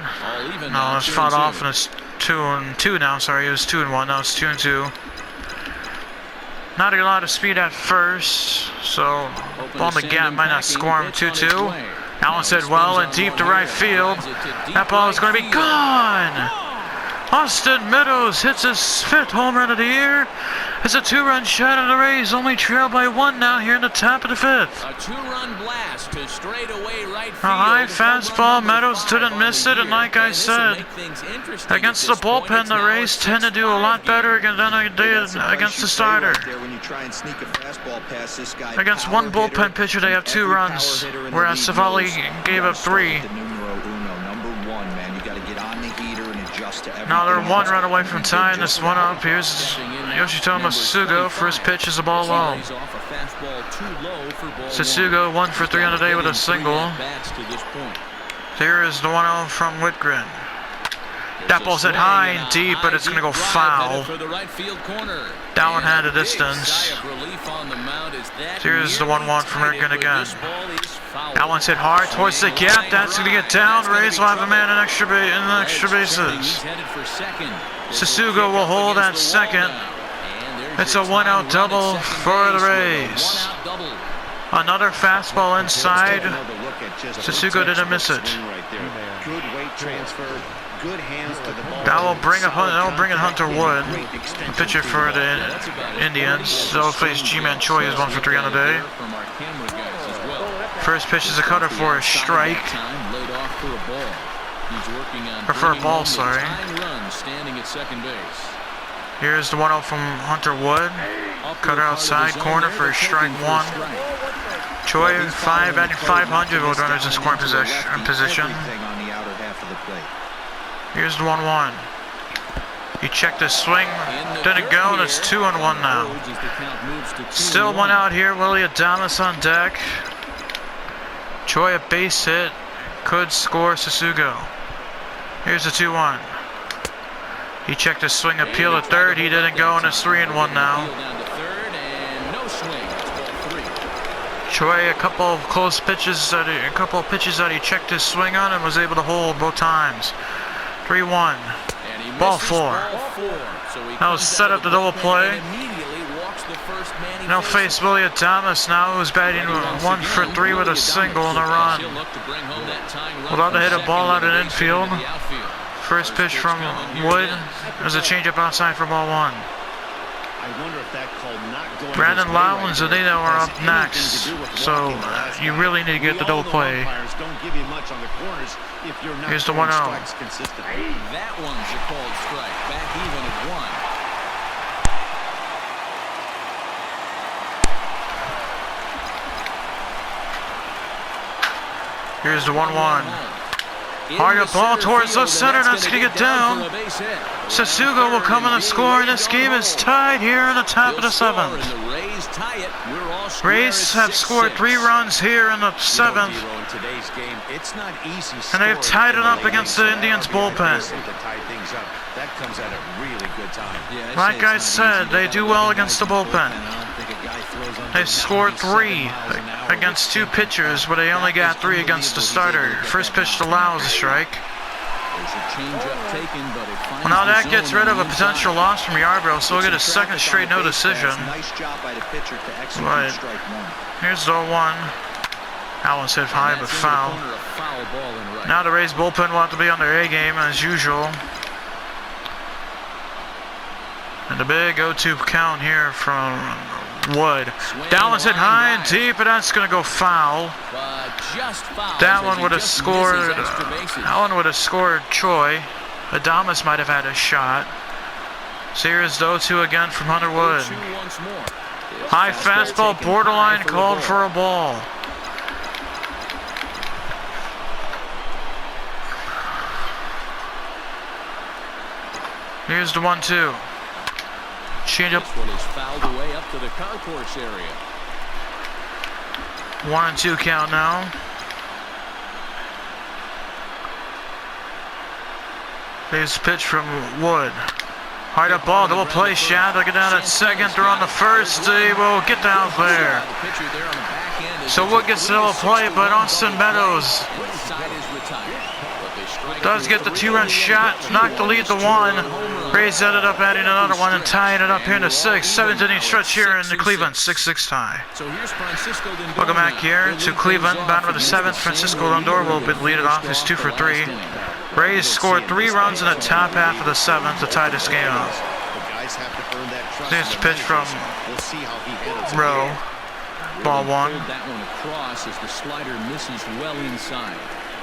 No, it's fought off, and it's 2-2 now. Sorry, it was 2-1. Now it's 2-2. Not a lot of speed at first, so ball in the gap might not score him. 2-2. Allen said well and deep to right field. That ball is going to be gone. Austin Meadows hits his 5th home run of the year. It's a 2-run shot of the Rays, only trail by 1 now here in the top of the 5th. A 2-run blast to straightaway right field. A high fastball, Meadows didn't miss it, and like I said, against the bullpen, the Rays tend to do a lot better than they did against the starter. Against one bullpen pitcher, they have 2 runs, whereas Savali gave up 3. Now they're 1 run away from tying this one up. Here's Yoshitomo Sugo. First pitch is a ball low. Sugo 1 for 3 on the day with a single. Here is the 1-0 from Whitgren. That ball's hit high and deep, but it's going to go foul. Down hand of distance. Here's the 1-1 from Whitgren again. That one's hit hard towards the gap. That's going to get down. Rays will have a man in extra bases. Sugo will hold at second. It's a 1-out double for the Rays. Another fastball inside. Sugo didn't miss it. Good weight transfer. Good hands to the ball. That will bring in Hunter Wood, the pitcher for the Indians. They'll face G-Man Choi, who's 1 for 3 on the day. First pitch is a cutter for a strike. Or for a ball, sorry. Here's the 1-0 from Hunter Wood. Cutter outside corner for a strike 1. Choi 500 with runners in scoring position. Here's the 1-1. He checked his swing, didn't go, and it's 2-1 now. Still 1 out here. Willie Adames on deck. Choi a base hit, could score Sugo. Here's the 2-1. He checked his swing appeal at third. He didn't go, and it's 3-1 now. Choi a couple of close pitches that he checked his swing on and was able to hold both times. 3-1. Ball 4. That was set up the double play. Now face Willie Adames now, who's batting 1 for 3 with a single and a run. Without to hit a ball out in infield. First pitch from Wood. There's a changeup outside for ball 1. wonder if that call not going Brandon his way Lau and right there Zadina are has up anything next, to do with so blocking the last you guy. really need to get the We all double know play. umpires don't give you much on the corners if you're not Here's the throwing 1-0. strikes consistently. That one's a called strike. Back even at 1. Here's the 1-1. Hard up ball towards the center, that's going to get down. Sasuga will come in and score, and this game is tied here in the top of the 7th. Rays have scored 3 runs here in the 7th, and they've tied it up against the Indians bullpen. Like I said, they do well against the bullpen. They scored 3 against 2 pitchers, but they only got 3 against the starter. First pitch to Lau is a strike. Well, now that gets rid of a potential loss from Yarbrough, so we'll get a second straight no decision. But here's the 1. That one's hit high but foul. Now the Rays bullpen will have to be on their A game as usual. And the big 0-2 count here from Wood. That one's hit high and deep, and that's going to go foul. That one would have scored. That one would have scored Choi. Adames might have had a shot. So here's the 0-2 again from Hunter Wood. High fastball, borderline called for a ball. Here's the 1-2. Changeup. This one is fouled away up to the concourse area. 1-2 count now. Here's the pitch from Wood. Hard up ball, double play shot. They'll get down at second. They're on the first. They will get down there. So Wood gets the double play, but Austin Meadows does get the 2-run shot, knock the lead to 1. Rays ended up adding another one and tying it up here in the 6th. 7th inning stretch here in the Cleveland 6-6 tie. Welcome back here to Cleveland, bottom of the 7th. Francisco Lindor will lead it off. He's 2 for 3. Rays scored 3 runs in the top half of the 7th to tie this game up. Here's the pitch from Rowe. Ball 1. That one across as the slider misses well inside.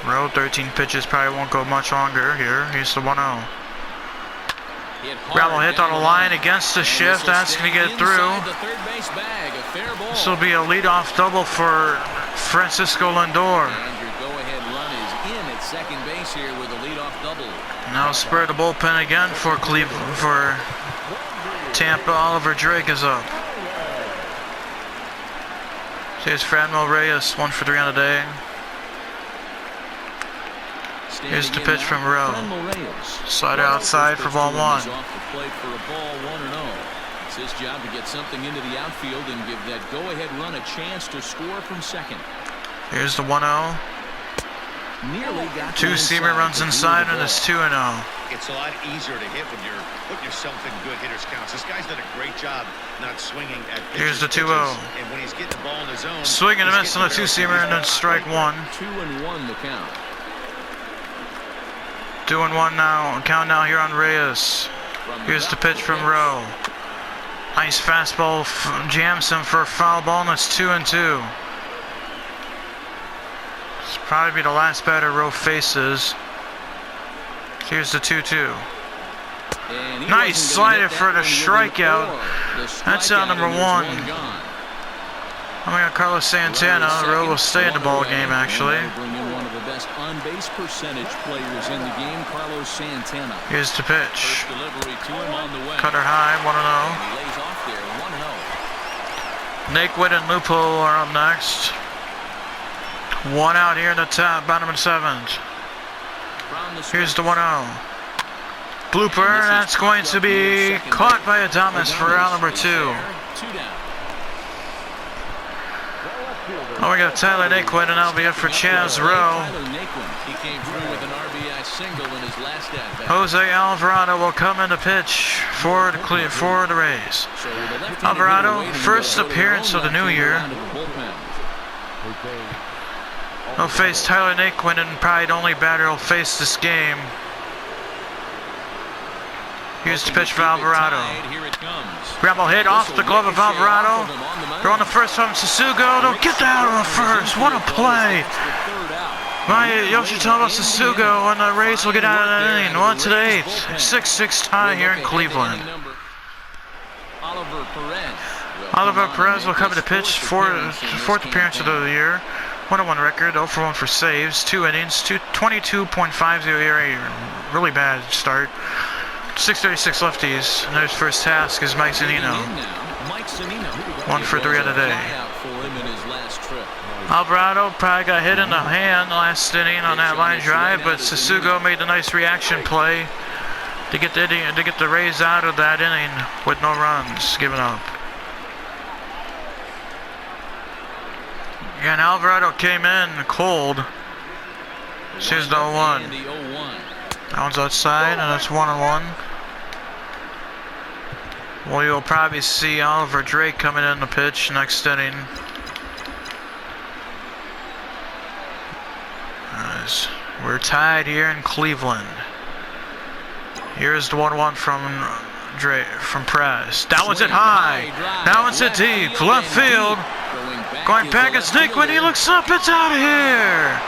Rowe, 13 pitches, probably won't go much longer here. Here's the 1-0. Gravel hit on the line against the shift. That's going to get through. This will be a leadoff double for Francisco Lindor. And your go-ahead run is in at second base here with a leadoff double. Now spur the bullpen again for Cleveland. For Tampa, Oliver Drake is up. Here's Franmil Reyes, 1 for 3 on the day. Here's the pitch from Rowe. Slider outside for ball 1. Off the plate for a ball 1-0. It's his job to get something into the outfield and give that go-ahead run a chance to score from second. Here's the 1-0. Nearly got 2-seamer runs inside and it's 2-0. It's a lot easier to hit when you're putting yourself in good hitters counts. This guy's done a great job not swinging at pitches. Here's the 2-0. And when he's getting the ball in his zone, Swing and a miss on the 2-seamer and then strike 1. 2-1 the count. 2-1 now. Count now here on Reyes. Here's the pitch from Rowe. Nice fastball jams him for a foul ball, and it's 2-2. This will probably be the last batter Rowe faces. Here's the 2-2. Nice slider for the strikeout. That's out number 1. Coming on Carlos Santana. Rowe will stay in the ball game, actually. Bring in one of the best on-base percentage players in the game, Carlos Santana. Here's the pitch. First delivery to him on the way. Cutter high, 1-0. And he lays off there, 1-0. Naquin and Lupo are up next. 1 out here in the top, bottom of the 7th. Here's the 1-0. Blooper, that's going to be caught by Adames for out number 2. 2 down. Oh, we got Tyler Naquin, and that'll be it for Chaz Rowe. He came through with an RBI single in his last at-bat. Jose Alvarado will come in to pitch for the Rays. Alvarado, first appearance of the new year. He'll face Tyler Naquin, and probably the only batter he'll face this game. Here's the pitch for Alvarado. Here it comes. Ground ball hit off the glove of Alvarado. They're on the first from Sasugo. They'll get that on the first. What a play by Yoshitomo Sasugo, and the Rays will get out of that inning. 1-8. 6-6 tie here in Cleveland. Oliver Perez will come to pitch for fourth appearance of the year. 1-1 record, 0-for-1 for saves, 2 innings, 22.50 ERA. Really bad start. 636 lefties, and his first task is Mike Zunino. 1 for 3 on the day. Alvarado probably got hit in the hand last inning on that line drive, but Sasugo made a nice reaction play to get the Rays out of that inning with no runs given up. And Alvarado came in cold. Here's the 0-1. That one's outside, and that's 1-1. Well, you'll probably see Oliver Drake coming in the pitch next inning. As we're tied here in Cleveland. Here's the 1-1 from Perez. That one's hit high. That one's hit deep. Left field. Going back at Snake when he looks up. It's out of here.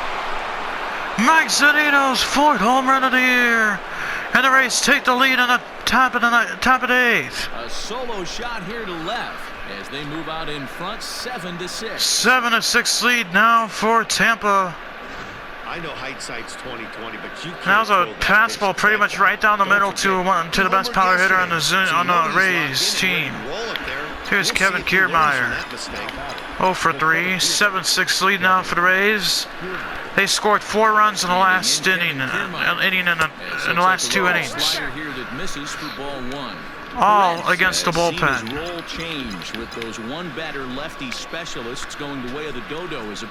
Mike Zunino's 4th home run of the year. And the Rays take the lead on the top of the 8th. A solo shot here to left as they move out in front, 7-6. 7-6 lead now for Tampa. I know hindsight's 20/20, but you can't. That was a fastball pretty much right down the middle to the best power hitter on the Rays team. Here's Kevin Kiermaier. 0 for 3, 7-6 lead now for the Rays. They scored 4 runs in the last inning, in the last 2 innings. All against the bullpen.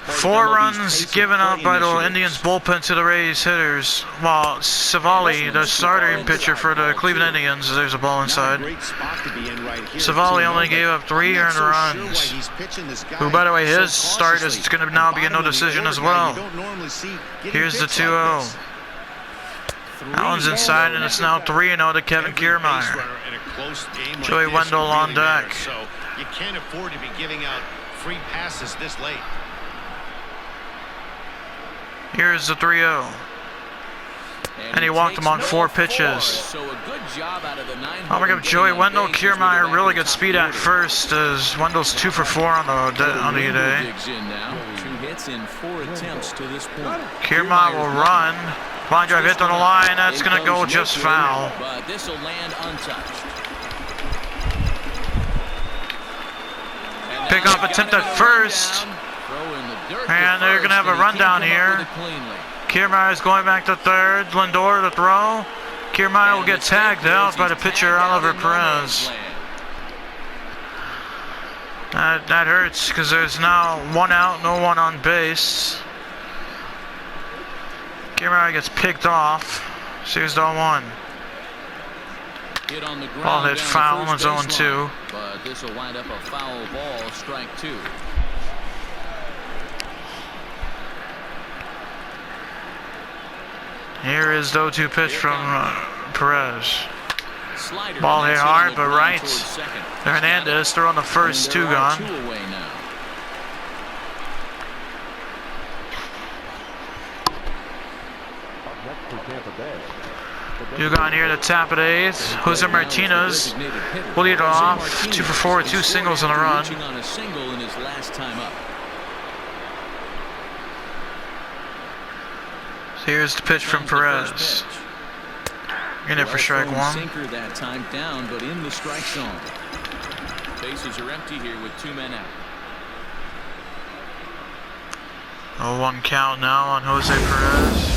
4 runs given up by the Indians bullpen to the Rays hitters, while Savali, the starting pitcher for the Cleveland Indians, there's a ball inside. Savali only gave up 3 earned runs. Who, by the way, his start is going to now be a no decision as well. Here's the 2-0. That one's inside, and it's now 3-0 to Kevin Kiermaier. Joey Wendell on deck. So you can't afford to be giving out free passes this late. Here's the 3-0. And he walked him on 4 pitches. I'm going to give Joey Wendell. Kiermaier really good speed at first, as Wendell's 2 for 4 on the day. Kiermaier will run. Line drive hit on the line. That's going to go just foul. But this will land untouched. Pick up attempt at first. And they're going to have a rundown here. Kiermaier is going back to third. Lindor to throw. Kiermaier will get tagged out by the pitcher, Oliver Perez. That hurts because there's now 1 out, no one on base. Kiermaier gets picked off. Here's the 0-1. Ball hit foul, it's 0-2. But this will wind up a foul ball, strike 2. Here is the 0-2 pitch from Perez. Ball hit hard, but right. Hernandez, they're on the first 2 gone. You got here at the top of the 8th. Jose Martinez will lead off. 2 for 4, 2 singles and a run. Here's the pitch from Perez. In it for strike 1. Sinker that time down, but in the strike zone. Bases are empty here with 2 men out. 0-1 count now on Jose Perez.